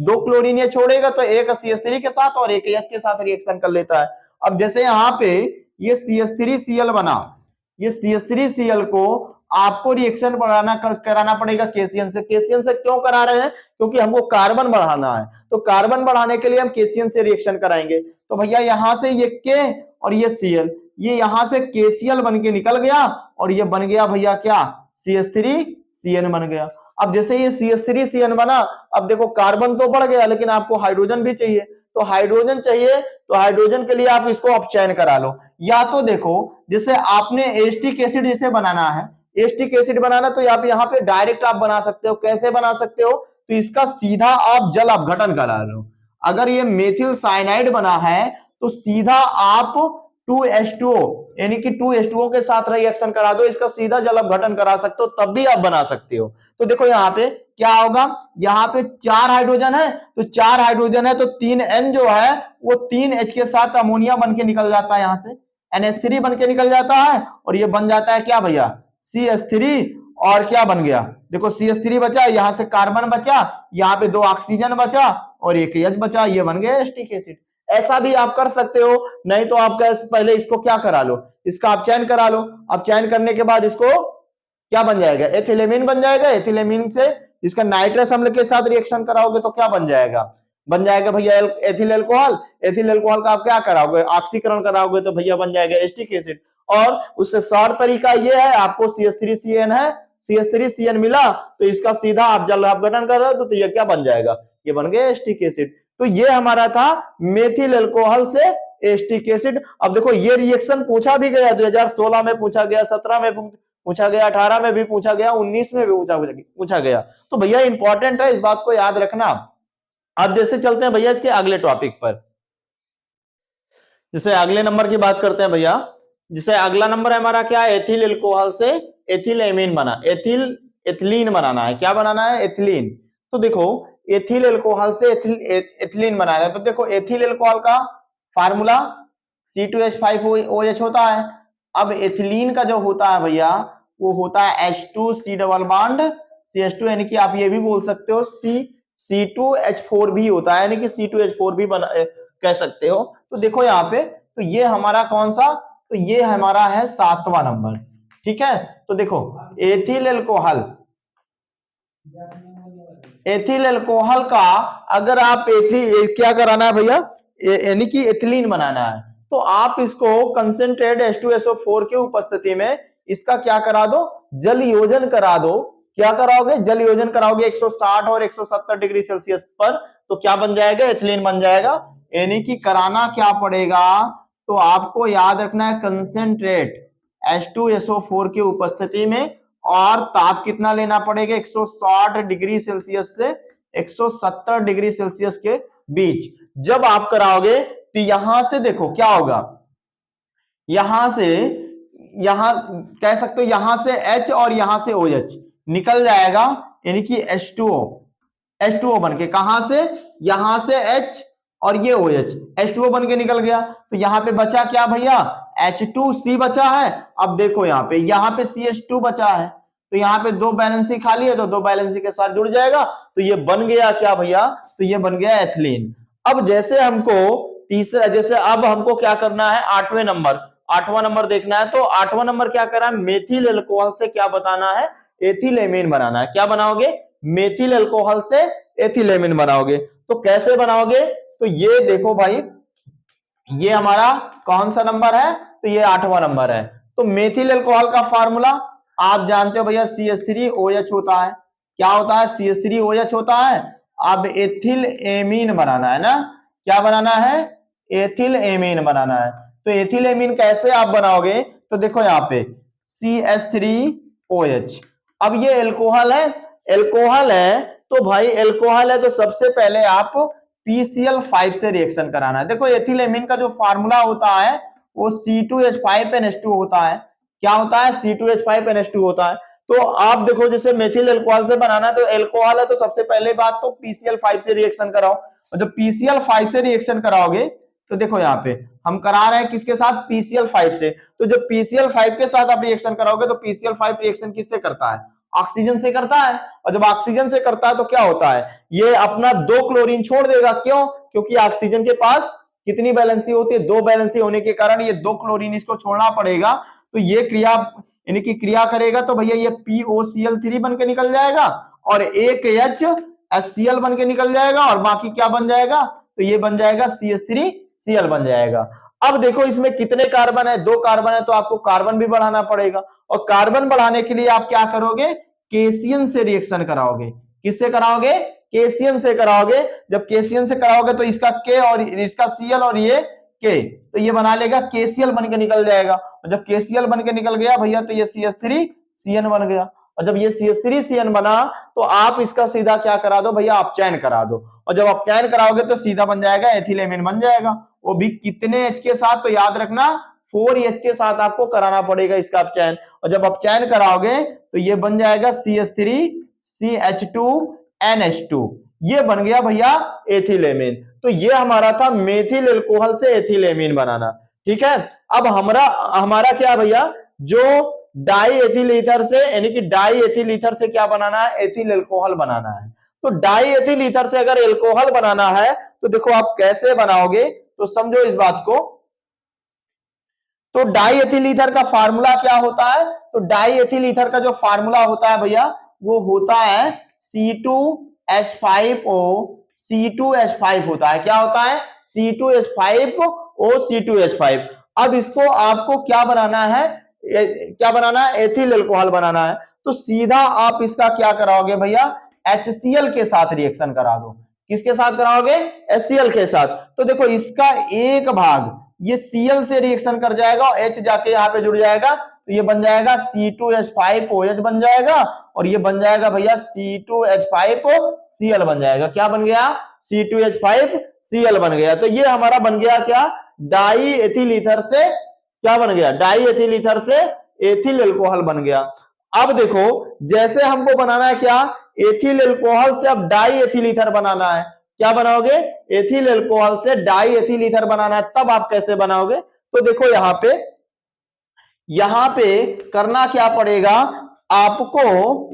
2 क्लोरीन ये छोड़ेगा तो एक CH3 के साथ और एक H के साथ रिएक्शन कर लेता है। अब जैसे यहाँ पे ये CH3Cl बना, ये CH3Cl को आपको रिएक्शन कराना पड़ेगा केसीएन से। केसीएन से क्यों करा रहे हैं, क्योंकि हमको कार्बन बढ़ाना है, तो कार्बन बढ़ाने के लिए हम केसीएन से रिएक्शन कराएंगे। तो भैया यहां से ये के और ये Cl, ये यहां से KCl बन के निकल गया और ये बन गया भैया क्या, CH3CN बन गया। अब जैसे ये CH3CN बना, अब देखो कार्बन तो बढ़ गया लेकिन आपको हाइड्रोजन भी चाहिए, तो हाइड्रोजन चाहिए, तो हाइड्रोजन के लिए आप इसको अपचयन करा लो। या तो देखो जैसे आपने एस्टिक एसिड जैसे बनाना है, एस्टिक एसिड बनाना, तो आप यहाँ पे डायरेक्ट आप बना सकते हो। कैसे बना सकते हो, तो इसका सीधा आप जल अपघटन करा लो। अगर ये मेथिल साइनाइड बना है तो सीधा आप 2H2O यानी कि 2H2O के साथ रिएक्शन करा दो, इसका सीधा जल अपघटन करा सकते हो, तब भी आप बना सकते हो। तो देखो यहाँ पे क्या होगा, यहाँ पे 4 हाइड्रोजन है, तो 4 हाइड्रोजन है तो 3N जो है वो 3H के साथ अमोनिया बन के निकल जाता है, यहाँ से NH3 बन के निकल जाता है, और ये बन जाता है क्या भैया CH3, और क्या बन गया, देखो CH3 बचा, यहां से कार्बन बचा, यहाँ पे 2 ऑक्सीजन बचा और एक H बचा, ये बन गया एस्टिक एसिड। ऐसा भी आप कर सकते हो, नहीं तो आप पहले इसको क्या करा लो, इसका अपचयन करा लो। अपचयन करने के बाद इसको क्या बन जाएगा, एथिलेमिन बन जाएगा। एथिलेमिन से इसका नाइट्रस अम्ल के साथ रिएक्शन कराओगे तो क्या बन जाएगा, बन जाएगा भैया एथिल अल्कोहल। एथिल अल्कोहल का आप क्या कराओगे, ऑक्सीकरण कराओगे तो भैया बन जाएगा एस्टिक एसिड। और उससे शॉर्ट तरीका ये है, आपको CH3CN है, CH3CN मिला तो इसका सीधा आप जल अपघटन कर दो तो ये क्या बन जाएगा, ये बन गया एस्टिक एसिड। तो ये हमारा था मेथिल अल्कोहल से एस्टिक एसिड। अब देखो ये रिएक्शन पूछा भी गया, 2016 में पूछा गया, 17 में पूछा गया, 18 में भी पूछा गया, 19 में भी पूछा गया। तो भैया इंपॉर्टेंट है, इस बात को याद रखना। अब जैसे चलते हैं भैया इसके अगले टॉपिक पर, जैसे अगले नंबर की बात करते हैं भैया। जैसे अगला नंबर है हमारा क्या है, एथिल एल्कोहल से एथिल एमीन बना, एथिलीन बनाना है। क्या बनाना है, एथिलीन। तो देखो एथिल एल्कोहल से एथिलीन बनाना है। तो देखो एथिल एल्कोहल का फार्मूला C2H5OH होता है। अब एथिलीन का जो होता है भैया वो होता है H2C डबल बॉन्ड CH2, यानी कि आप ये भी बोल सकते हो C2H4 भी होता है, यानी कि C2H4 भी कह सकते हो। तो देखो यहाँ पे, तो ये हमारा कौन सा, तो ये हमारा है 7वां नंबर। ठीक है, तो देखो एथिल एल्कोहल, एथिल एल्कोहल का अगर आप क्या कराना है भैया, यानी कि एथिलीन बनाना है, तो आप इसको कंसेंट्रेट H2SO4 की उपस्थिति में इसका क्या करा दो, जल योजन करा दो। क्या कराओगे, जल योजन कराओगे 160 और 170 डिग्री सेल्सियस पर, तो क्या बन जाएगा, एथिलीन बन जाएगा। यानी कि कराना क्या पड़ेगा, तो आपको याद रखना है कंसेंट्रेट H2SO4 की उपस्थिति में, और ताप कितना लेना पड़ेगा, 160 डिग्री सेल्सियस से 170 डिग्री सेल्सियस के बीच। जब आप कराओगे तो यहां से देखो क्या होगा, यहां से, यहां कह सकते हो यहां से H और यहां से OH निकल जाएगा, यानी कि H2O बन के, कहां से, यहां से H और ये OH H2O बन के निकल गया। तो यहां पे बचा क्या भैया, H2C बचा है। अब देखो यहाँ पे CH2 बचा है, तो यहाँ पे दो बैलेंसी खाली है, तो दो बैलेंसी के साथ जुड़ जाएगा। तो ये बन गया क्या भैया, तो ये बन गया एथिलीन। अब जैसे हमको तीसरा, जैसे अब हमको क्या करना है, 8वां नंबर देखना है। तो 8वां नंबर क्या करा है, मेथिल एल्कोहल से क्या बताना है, एथिलेमीन बनाना है। क्या बनाओगे, मेथिल एल्कोहल से एथिलेमीन बनाओगे। तो कैसे बनाओगे, तो ये देखो भाई, ये हमारा कौन सा नंबर है, तो ये 8वां नंबर है। तो मेथिल एल्कोहल का फार्मूला आप जानते हो भैया, CH3OH होता है। क्या होता है, CH3OH होता है। अब एथिल एमीन बनाना है ना, क्या बनाना है, एथिल एमीन बनाना है। तो एथिल एमीन कैसे आप बनाओगे, तो देखो यहाँ पे CH3OH। अब ये एल्कोहल है, एल्कोहल है, तो भाई एल्कोहल है तो सबसे पहले आप PCl5 से रिएक्शन कराना है। देखो एथिलेमीन का जो फार्मूला होता है वो C2H5NH2 होता है। क्या होता है, C2H5NH2 होता है। तो आप देखो जैसे मेथिल एल्कोहल से बनाना है, तो एल्कोहल है तो सबसे पहले बात तो PCl5 से रिएक्शन कराओ। और जब PCl5 से रिएक्शन कराओगे, तो देखो यहाँ पे हम करा रहे हैं किसके साथ, PCl5 से। तो जब PCl5 के साथ आप रिएक्शन कराओगे, तो PCl5 रिएक्शन किससे करता है, ऑक्सीजन से करता है। और जब ऑक्सीजन से करता है तो क्या होता है, ये अपना 2 क्लोरीन छोड़ देगा। क्यों, क्योंकि ऑक्सीजन के पास कितनी बैलेंसी होती है, 2 बैलेंसी होने के कारण ये 2 क्लोरीन इसको छोड़ना पड़ेगा। तो ये क्रिया, यानी कि क्रिया करेगा, तो भैया ये POCl3 बन के निकल जाएगा, और एक HCl बन के निकल जाएगा, और बाकी क्या बन जाएगा, तो ये बन जाएगा CH3Cl बन जाएगा। अब देखो इसमें कितने कार्बन है, 2 कार्बन है, तो आपको कार्बन भी बढ़ाना पड़ेगा। और कार्बन बढ़ाने के लिए आप क्या करोगे, केशियन से रिएक्शन कराओगे। किससे कराओगे, केशियन से कराओगे। जब केशियन से कराओगे तो इसका K और इसका Cl और ये K, तो ये बना लेगा KCl बन के निकल जाएगा। और जब KCl बन के निकल गया भैया, तो ये CH3CN बन गया। और जब ये CH3CN बना, तो आप इसका सीधा क्या करा दो भैया, अपचयन करा दो। और जब अपचयन कराओगे तो सीधा बन जाएगा एथिलेमीन बन जाएगा। वो भी कितने H के साथ, तो याद रखना 4H के साथ आपको कराना पड़ेगा इसका अपचयन। और जब अपचयन कराओगे तो ये बन जाएगा CH3CH2NH2, ये बन गया भैया एथिलेमीन। तो ये हमारा था मेथिल एल्कोहल से एथिलेमीन बनाना। ठीक है, अब हमारा क्या भैया, जो डाई एथिल ईथर से, यानी कि डाई एथिल ईथर से क्या बनाना है, एथिल एल्कोहल बनाना है। तो डाई एथिल ईथर से अगर एल्कोहल बनाना है, तो देखो आप कैसे बनाओगे, तो समझो इस बात को। तो डाई एथिल ईथर का फार्मूला क्या होता है, तो डाई एथिल ईथर का जो फार्मूला होता है भैया, वो होता है C2H5O C2H5 होता है। क्या होता है, C2H5O C2H5। अब इसको आपको क्या बनाना है, एथिल एल्कोहल बनाना है। तो सीधा आप इसका क्या कराओगे भैया, HCl के साथ रिएक्शन करा दो। किसके साथ कराओगे, HCl के साथ। तो देखो इसका एक भाग ये Cl से रिएक्शन कर जाएगा, और H जाके यहाँ पे जुड़ जाएगा तो ये बन जाएगा C2H5OH बन जाएगा, और ये बन जाएगा भैया C2H5Cl बन जाएगा। क्या बन गया? C2H5Cl बन गया। तो ये हमारा बन गया क्या? डाई एथिल ईथर से क्या बन गया? डाई एथिल ईथर से एथिल एल्कोहल बन गया। अब देखो, जैसे हमको बनाना है क्या? एथिल एल्कोहल से अब डाई एथिल ईथर बनाना है। क्या बनाओगे? एथिल एल्कोहल से डाई एथिल ईथर बनाना है। तब आप कैसे बनाओगे? तो देखो यहां पे करना क्या पड़ेगा आपको?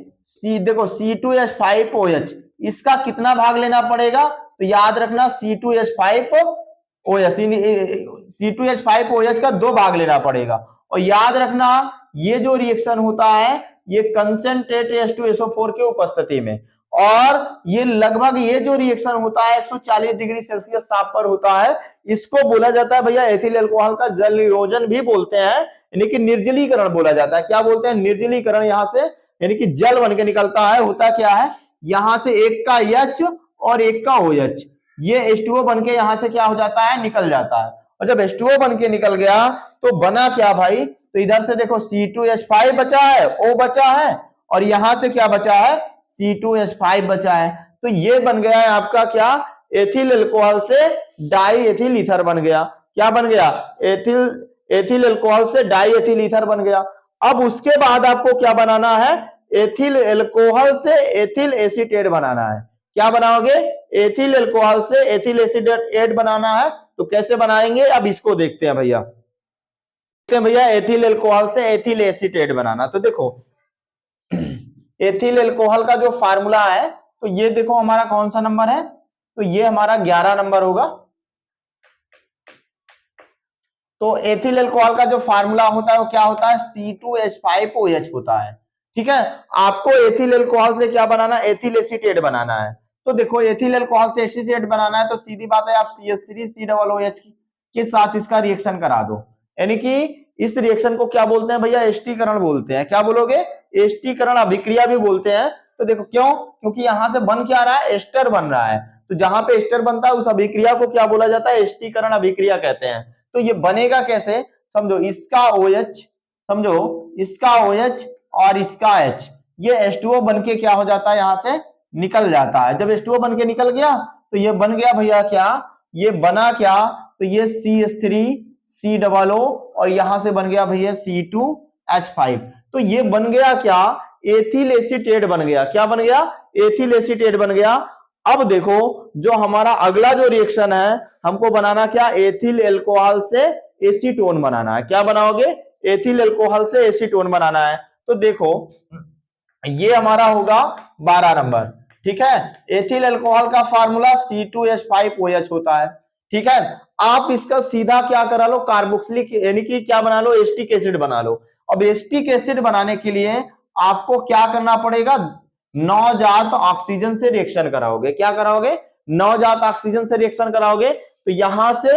देखो C2H5OH, इसका कितना भाग लेना पड़ेगा? तो याद रखना C2H5OH का 2 भाग लेना पड़ेगा। और याद रखना ये जो रिएक्शन होता है ये कंसंट्रेट H2SO4 के उपस्थिति में, और ये लगभग ये जो रिएक्शन होता है 140 डिग्री सेल्सियस ताप पर होता है, इसको बोला जाता है भैया एथिल अल्कोहल का जल नियोजन भी बोलते हैं, यानी कि निर्जलीकरण बोला जाता है। क्या बोलते हैं? निर्जलीकरण। यहां से यानी कि जल बन के निकलता है। होता क्या है, यहां से एक का H और एक का OH, ये H2O बन के यहां से क्या हो जाता है? निकल जाता है। और जब H2O बन के निकल गया तो बना क्या भाई? तो इधर से देखो C2H5 बचा है, O बचा है, और यहां से क्या बचा है? C2H5 बचा है। तो ये बन गया है आपका क्या? एथिल अल्कोहल से डाई एथिल ईथर बन गया। क्या बन गया? एथिल अल्कोहल से डाई एथिल ईथर बन गया। अब उसके बाद आपको क्या बनाना है? एथिल अल्कोहल से एथिल एसीटेट बनाना है। क्या बनाओगे? एथिल अल्कोहल से एथिल एसीटेट बनाना है। तो कैसे बनाएंगे अब इसको देखते हैं भैया। एथिल अल्कोहल से एथिल एसीटेट बनाना। तो देखो एथिल अल्कोहल का जो फार्मूला है, तो ये देखो हमारा कौन सा नंबर है? तो ये हमारा 11 नंबर होगा। तो एथिल अल्कोहल का जो फार्मूला होता है वो क्या होता है? C2H5OH होता है। ठीक है, आपको एथिल अल्कोहल से क्या बनाना? एथिल एसीटेट बनाना है। तो देखो एथिल अल्कोहल से एसीटेट बनाना है तो सीधी बात है आप CH3COOH के साथ इसका रिएक्शन करा दो। यानी कि इस रिएक्शन को क्या बोलते हैं भैया? एस्टीकरण बोलते हैं। क्या बोलोगे? एस्टीकरण अभिक्रिया भी बोलते हैं। तो देखो क्यों? क्योंकि यहां से बन क्या रहा है? एस्टर बन रहा है। तो जहां पे एस्टर बनता है उस अभिक्रिया को क्या बोला जाता है? एस्टीकरण अभिक्रिया कहते हैं। तो ये बनेगा कैसे? समझो इसका OH, समझो इसका OH और इसका H, ये H2O बन के क्या हो जाता है? यहां से निकल जाता है। जब H2O बन के निकल गया तो ये बन गया भैया क्या? ये बना क्या? तो ये CH3COO और यहां से बन गया भैया C2H5। तो ये बन गया क्या? एथिल एसीटेट बन गया। क्या बन गया? एथिल एसीटेट बन गया। अब देखो जो हमारा अगला जो रिएक्शन है हमको बनाना क्या? एथिल अल्कोहल से एसीटोन बनाना है। क्या बनाओगे? एथिल अल्कोहल से एसीटोन बनाना है। तो देखो ये हमारा होगा 12 नंबर। ठीक है, एथिल अल्कोहल का फार्मूला C2H5OH होता है। ठीक है, आप इसका सीधा क्या करा लो? कार्बोक्सिलिक यानी कि क्या बना लो? एस्टिक एसिड बना लो। अब एस्टिक एसिड बनाने के लिए आपको क्या करना पड़ेगा? नवजात ऑक्सीजन से रिएक्शन कराओगे। क्या कराओगे? नवजात ऑक्सीजन से रिएक्शन कराओगे। तो यहां से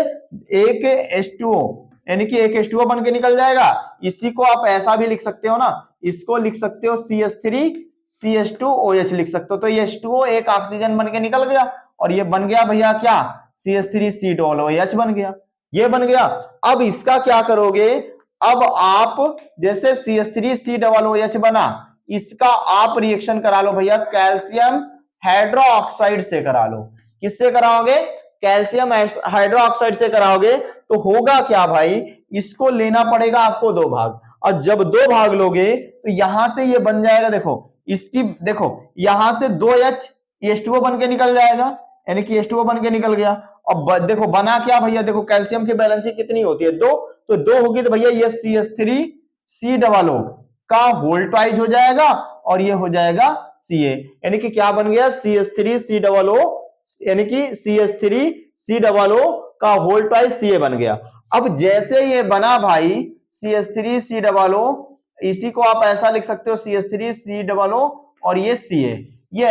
एक H2O यानी कि एक H2O बन के निकल जाएगा। इसी को आप ऐसा भी लिख सकते हो ना, इसको लिख सकते हो CH3CH2OH लिख सकते हो। तो ये H2O एक ऑक्सीजन बन के निकल गया और ये बन गया भैया क्या? CH3COOH बन गया। ये बन गया। अब इसका क्या करोगे? अब आप जैसे CH3COOH बना, इसका आप रिएक्शन करा लो भैया कैल्शियम हाइड्रोक्साइड से करा लो। किससे कराओगे? कैल्शियम हाइड्रोक्साइड से कराओगे। तो होगा क्या भाई? इसको लेना पड़ेगा आपको 2 भाग, और जब 2 भाग लोगे तो यहां से ये बन जाएगा। देखो इसकी, देखो यहां से 2H H2O बन के निकल जाएगा, यानी कि H2O बन के निकल गया। अब देखो बना क्या भैया? देखो कैल्शियम की बैलेंसिंग कितनी होती है? 2। तो 2 होगी तो भैया ये CH3COO का होल ट्वाइज हो जाएगा और ये हो जाएगा Ca, यानी कि क्या बन गया? CH3COO यानी कि CH3COO का होल ट्वाइज Ca बन गया। अब जैसे ये बना भाई CH3COO, इसी को आप ऐसा लिख सकते हो CH3COO और ये Ca, ये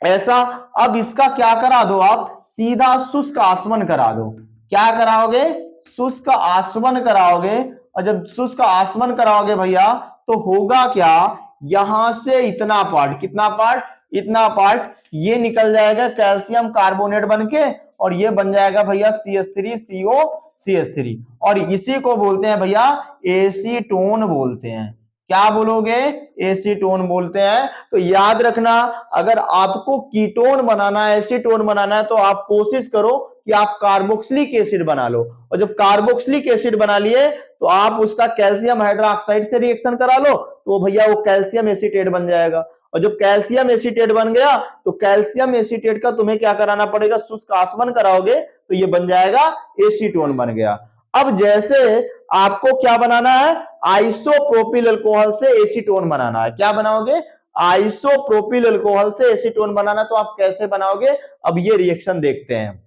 ऐसा। अब इसका क्या करा दो? आप सीधा शुष्क आसवन करा दो। क्या कराओगे? शुष्क आसवन कराओगे। और जब शुष्क आसवन कराओगे भैया तो होगा क्या? यहां से इतना पार्ट, कितना पार्ट? इतना पार्ट ये निकल जाएगा कैल्शियम कार्बोनेट बन के, और ये बन जाएगा भैया CH3CO CH3, और इसी को बोलते हैं भैया एसीटोन बोलते हैं। क्या बोलोगे? एसीटोन बोलते हैं। तो याद रखना, अगर आपको कीटोन बनाना है, एसीटोन बनाना है, तो आप कोशिश करो कि आप कार्बोक्सिलिक एसिड बना लो, और जब कार्बोक्सिलिक एसिड बना लिए तो आप उसका कैल्शियम हाइड्रोक्साइड से रिएक्शन करा लो, तो भैया वो कैल्शियम एसीटेट बन जाएगा। और जब कैल्शियम एसीटेट बन गया तो कैल्शियम एसीटेट का तुम्हें क्या कराना पड़ेगा? शुष्क आसवन कराओगे तो ये बन जाएगा एसीटोन बन गया। अब जैसे आपको क्या बनाना है? आइसोप्रोपिल अल्कोहल से एसीटोन बनाना है। क्या बनाओगे? आइसोप्रोपिल अल्कोहल से एसीटोन बनाना। तो आप कैसे बनाओगे? अब ये रिएक्शन देखते हैं।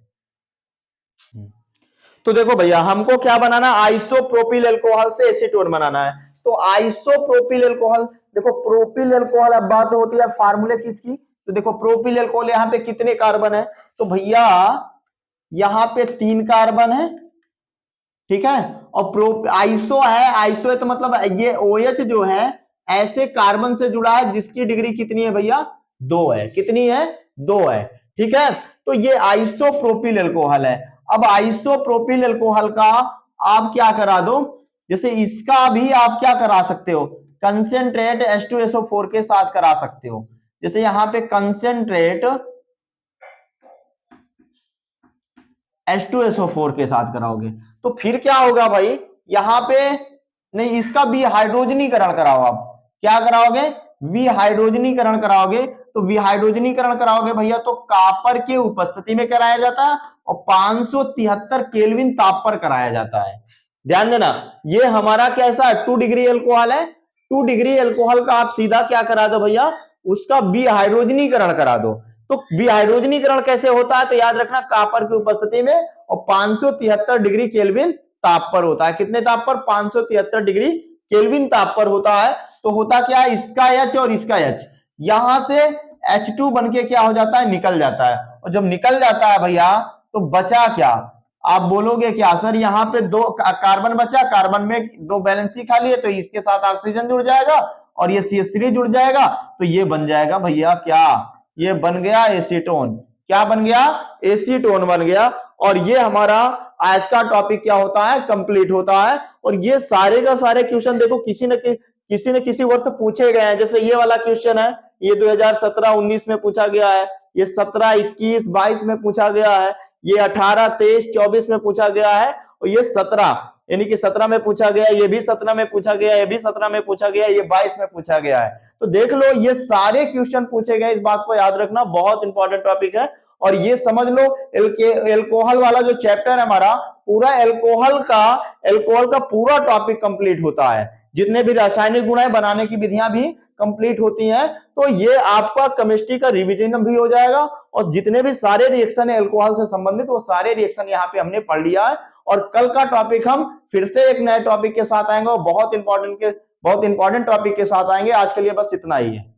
तो देखो भैया, हमको क्या बनाना? आइसोप्रोपिल अल्कोहल से एसीटोन बनाना है। तो आइसोप्रोपिल अल्कोहल, देखो प्रोपिल अल्कोहल, अब बात होती है फार्मूले किसकी, तो देखो प्रोपिल अल्कोहल यहाँ पे कितने कार्बन है? तो भैया यहाँ पे 3 कार्बन है, ठीक है। और प्रो आइसो है, आइसो है तो मतलब ये OH जो है ऐसे कार्बन से जुड़ा है जिसकी डिग्री कितनी है भैया? 2 है। कितनी है? 2 है, ठीक है। तो ये आइसोप्रोपिल अल्कोहल है। अब आइसोप्रोपिल अल्कोहल का आप क्या करा दो, जैसे इसका भी आप क्या करा सकते हो? कंसेंट्रेट H2SO4 के साथ करा सकते हो। जैसे यहां पे कंसेंट्रेट H2SO4 के साथ कराओगे तो फिर क्या होगा भाई? यहां पे नहीं, इसका विहाइड्रोजनीकरण कराओ। आप क्या कराओगे? विहाइड्रोजनीकरण कराओगे। तो विहाइड्रोजनीकरण कराओगे भैया तो कॉपर के उपस्थिति में कराया जाता है और 573 केल्विन ताप पर कराया जाता है। ध्यान देना, ये हमारा कैसा है? 2 डिग्री अल्कोहल है। 2 डिग्री अल्कोहल का आप सीधा क्या करा दो भैया? उसका विहाइड्रोजनीकरण करा दो। तो विहाइड्रोजनीकरण कैसे होता है? तो याद रखना, कॉपर की उपस्थिति में और 573 डिग्री केल्विन ताप पर होता है। कितने ताप पर? 573 डिग्री केल्विन ताप पर होता है। तो होता क्या है? इसका H और इसका H यहां से H2 बन के क्या हो जाता है? निकल जाता है। और जब निकल जाता है भैया तो बचा क्या? आप बोलोगे क्या सर यहाँ पे 2 कार्बन बचा, कार्बन में 2 वैलेंसी खाली है, तो इसके साथ ऑक्सीजन जुड़ जाएगा और ये CH3 जुड़ जाएगा, तो ये बन जाएगा भैया क्या? ये बन गया एसीटोन। क्या बन गया? एसीटोन बन गया। और ये हमारा आज का टॉपिक क्या होता है? कंप्लीट होता है। और ये सारे का सारे क्वेश्चन देखो किसी न किसी वर्ष पूछे गए हैं। जैसे ये वाला क्वेश्चन है, ये 2017-19 में पूछा गया है, ये 17, 21, 22 में पूछा गया है, ये 18, 23, 24 में पूछा गया है, और ये 17 यानी कि 17 में पूछा गया, ये भी 17 में पूछा गया, ये भी 17 में पूछा गया, ये 22 में पूछा गया है। तो देख लो, ये सारे क्वेश्चन पूछे गए। इस बात को याद रखना, बहुत इंपॉर्टेंट टॉपिक है। और ये समझ लो, एल्कोहल वाला जो चैप्टर है हमारा, पूरा एल्कोहल का पूरा टॉपिक कंप्लीट होता है। जितने भी रासायनिक गुण है, बनाने की विधियां भी कंप्लीट होती हैं। तो ये आपका केमिस्ट्री का रिवीजन भी हो जाएगा, और जितने भी सारे रिएक्शन है एल्कोहल से संबंधित, वो सारे रिएक्शन यहाँ पे हमने पढ़ लिया है। और कल का टॉपिक हम फिर से एक नए टॉपिक के साथ आएंगे, और बहुत इंपॉर्टेंट टॉपिक के साथ आएंगे। आज के लिए बस इतना ही है।